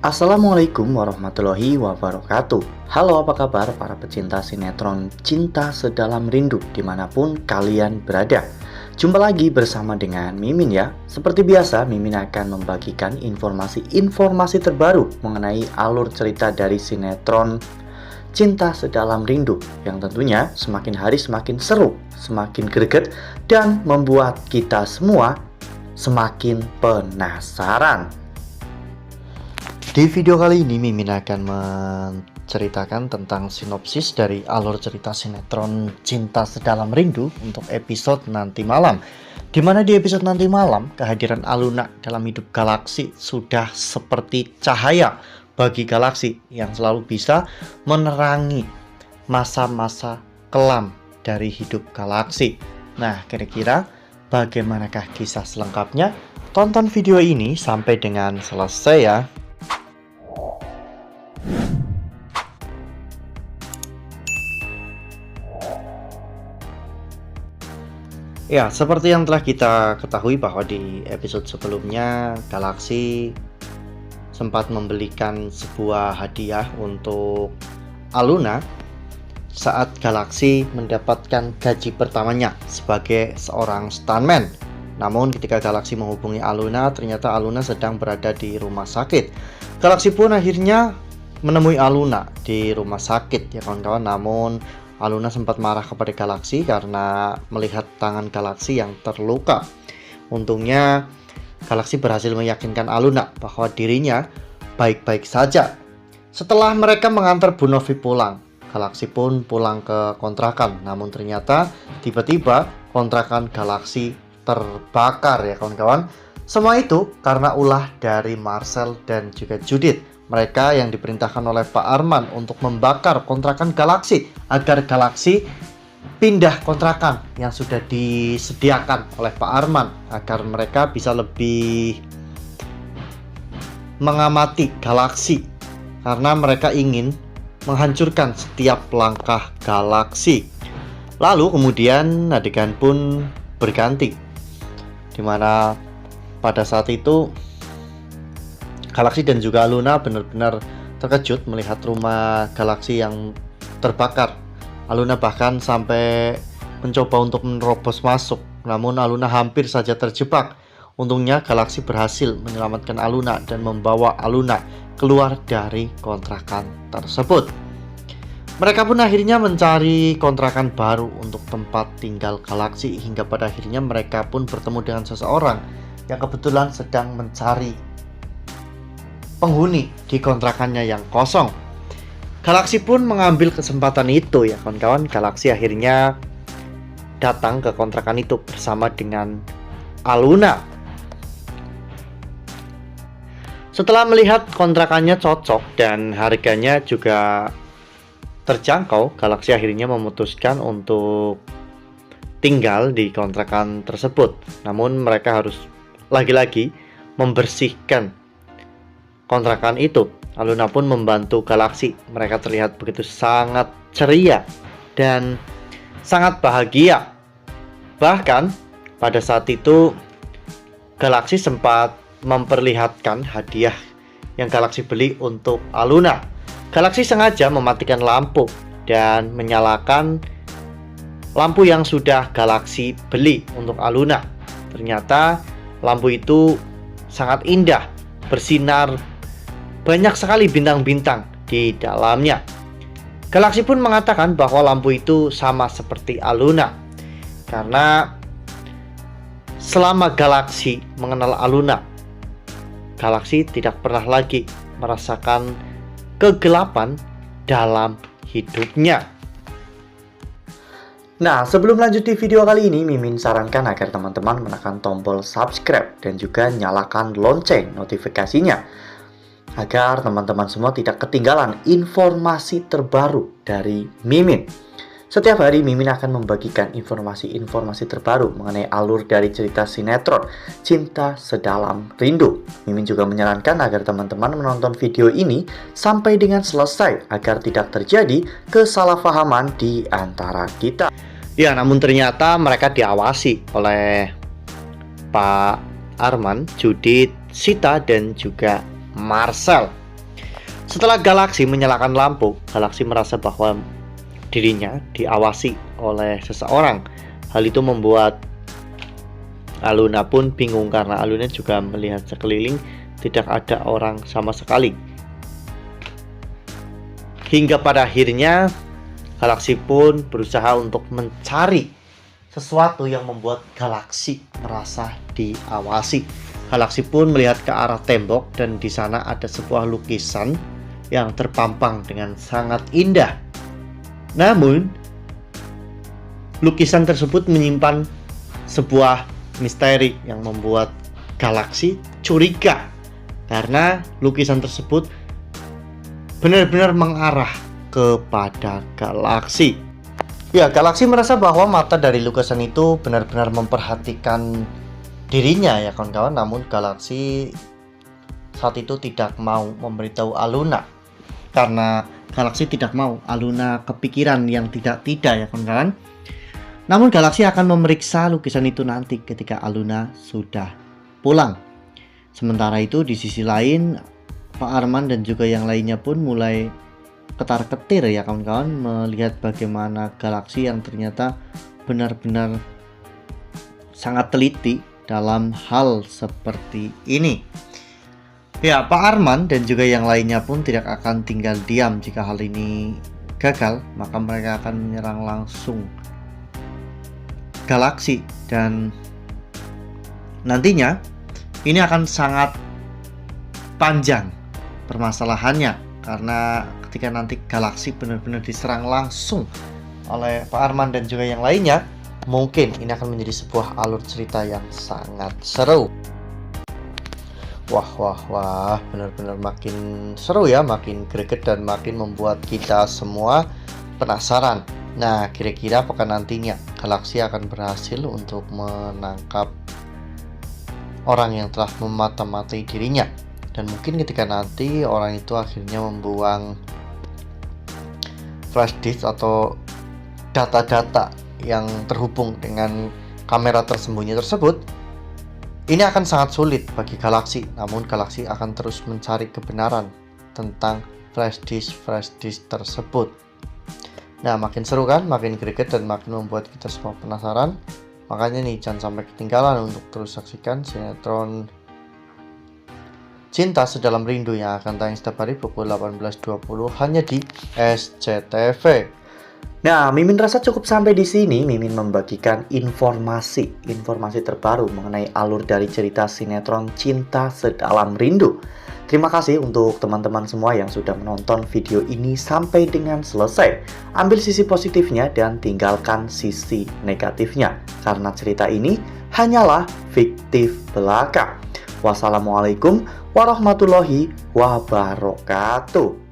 Assalamualaikum warahmatullahi wabarakatuh. Halo, apa kabar para pecinta sinetron Cinta Sedalam Rindu dimanapun kalian berada. Jumpa lagi bersama dengan Mimin ya. Seperti biasa, Mimin akan membagikan informasi-informasi terbaru mengenai alur cerita dari sinetron Cinta Sedalam Rindu yang tentunya semakin hari semakin seru, semakin greget, dan membuat kita semua semakin penasaran. Di video kali ini Mimin akan menceritakan tentang sinopsis dari alur cerita sinetron Cinta Sedalam Rindu untuk episode nanti malam. Dimana di episode nanti malam, kehadiran Aluna dalam hidup Galaksi sudah seperti cahaya bagi Galaksi yang selalu bisa menerangi masa-masa kelam dari hidup Galaksi. Nah, kira-kira bagaimanakah kisah selengkapnya? Tonton video ini sampai dengan selesai ya. Ya, seperti yang telah kita ketahui bahwa di episode sebelumnya Galaksi sempat membelikan sebuah hadiah untuk Aluna saat Galaksi mendapatkan gaji pertamanya sebagai seorang stuntman. Namun ketika Galaksi menghubungi Aluna, ternyata Aluna sedang berada di rumah sakit. Galaksi pun akhirnya menemui Aluna di rumah sakit ya kawan-kawan. Namun Aluna sempat marah kepada Galaksi karena melihat tangan Galaksi yang terluka. Untungnya Galaksi berhasil meyakinkan Aluna bahwa dirinya baik-baik saja. Setelah mereka mengantar Bu Novi pulang, Galaksi pun pulang ke kontrakan. Namun ternyata tiba-tiba kontrakan Galaksi terbakar ya kawan-kawan. Semua itu karena ulah dari Marcel dan juga Judith. Mereka yang diperintahkan oleh Pak Arman untuk membakar kontrakan Galaksi agar Galaksi pindah kontrakan yang sudah disediakan oleh Pak Arman agar mereka bisa lebih mengamati Galaksi karena mereka ingin menghancurkan setiap langkah Galaksi. Lalu kemudian adegan pun berganti, dimana pada saat itu Galaksi dan juga Aluna benar-benar terkejut melihat rumah Galaksi yang terbakar. Aluna bahkan sampai mencoba untuk menerobos masuk, namun Aluna hampir saja terjebak. Untungnya Galaksi berhasil menyelamatkan Aluna dan membawa Aluna keluar dari kontrakan tersebut. Mereka pun akhirnya mencari kontrakan baru untuk tempat tinggal Galaksi, hingga pada akhirnya mereka pun bertemu dengan seseorang yang kebetulan sedang mencari penghuni di kontrakannya yang kosong. Galaksi pun mengambil kesempatan itu ya kawan-kawan. Galaksi akhirnya datang ke kontrakan itu bersama dengan Aluna. Setelah melihat kontrakannya cocok dan harganya juga terjangkau, Galaksi akhirnya memutuskan untuk tinggal di kontrakan tersebut. Namun mereka harus lagi-lagi membersihkan kontrakan itu. Aluna pun membantu Galaksi. Mereka terlihat begitu sangat ceria dan sangat bahagia. Bahkan pada saat itu Galaksi sempat memperlihatkan hadiah yang Galaksi beli untuk Aluna. Galaksi sengaja mematikan lampu dan menyalakan lampu yang sudah Galaksi beli untuk Aluna. Ternyata lampu itu sangat indah, bersinar banyak sekali bintang-bintang di dalamnya. Galaksi pun mengatakan bahwa lampu itu sama seperti Aluna karena selama Galaksi mengenal Aluna, Galaksi tidak pernah lagi merasakan kegelapan dalam hidupnya. Nah, sebelum lanjut di video kali ini, Mimin sarankan agar teman-teman menekan tombol subscribe dan juga nyalakan lonceng notifikasinya agar teman-teman semua tidak ketinggalan informasi terbaru dari Mimin. Setiap hari Mimin akan membagikan informasi-informasi terbaru mengenai alur dari cerita sinetron Cinta Sedalam Rindu. Mimin juga menyarankan agar teman-teman menonton video ini sampai dengan selesai agar tidak terjadi kesalahpahaman di antara kita. Ya, namun ternyata mereka diawasi oleh Pak Arman, Judith, Sita, dan juga Marcel. Setelah Galaxy menyalakan lampu, Galaxy merasa bahwa dirinya diawasi oleh seseorang. Hal itu membuat Aluna pun bingung karena Aluna juga melihat sekeliling tidak ada orang sama sekali. Hingga pada akhirnya Galaxy pun berusaha untuk mencari sesuatu yang membuat Galaxy merasa diawasi. Galaxy pun melihat ke arah tembok dan di sana ada sebuah lukisan yang terpampang dengan sangat indah. Namun, lukisan tersebut menyimpan sebuah misteri yang membuat Galaxy curiga karena lukisan tersebut benar-benar mengarah kepada Galaxy. Ya, Galaxy merasa bahwa mata dari lukisan itu benar-benar memperhatikan dirinya ya kawan-kawan. Namun Galaxy saat itu tidak mau memberitahu Aluna karena Galaxy tidak mau Aluna kepikiran yang tidak-tidak ya kawan-kawan. Namun Galaxy akan memeriksa lukisan itu nanti ketika Aluna sudah pulang. Sementara itu di sisi lain Pak Arman dan juga yang lainnya pun mulai ketar-ketir ya kawan-kawan melihat bagaimana Galaxy yang ternyata benar-benar sangat teliti dalam hal seperti ini. Ya, Pak Arman dan juga yang lainnya pun tidak akan tinggal diam jika hal ini gagal, maka mereka akan menyerang langsung Galaxy dan nantinya ini akan sangat panjang permasalahannya karena ketika nanti Galaxy benar-benar diserang langsung oleh Pak Arman dan juga yang lainnya, mungkin ini akan menjadi sebuah alur cerita yang sangat seru. Wah, benar-benar makin seru ya, makin greget dan makin membuat kita semua penasaran. Nah, kira-kira apakah nantinya Galaxy akan berhasil untuk menangkap orang yang telah memata-matai dirinya? Dan mungkin ketika nanti orang itu akhirnya membuang flash disk atau data-data yang terhubung dengan kamera tersembunyi tersebut, ini akan sangat sulit bagi Galaxy. Namun Galaxy akan terus mencari kebenaran tentang flash disk tersebut. Nah, makin seru kan, makin greget dan makin membuat kita semua penasaran. Makanya nih, jangan sampai ketinggalan untuk terus saksikan sinetron Cinta Sedalam Rindu yang akan tayang setiap hari pukul 18.20 hanya di SCTV. Nah, Mimin rasa cukup sampai di sini. Mimin membagikan informasi terbaru mengenai alur dari cerita sinetron Cinta Sedalam Rindu. Terima kasih untuk teman-teman semua yang sudah menonton video ini sampai dengan selesai. Ambil sisi positifnya dan tinggalkan sisi negatifnya, karena cerita ini hanyalah fiktif belaka. Wassalamualaikum warahmatullahi wabarakatuh.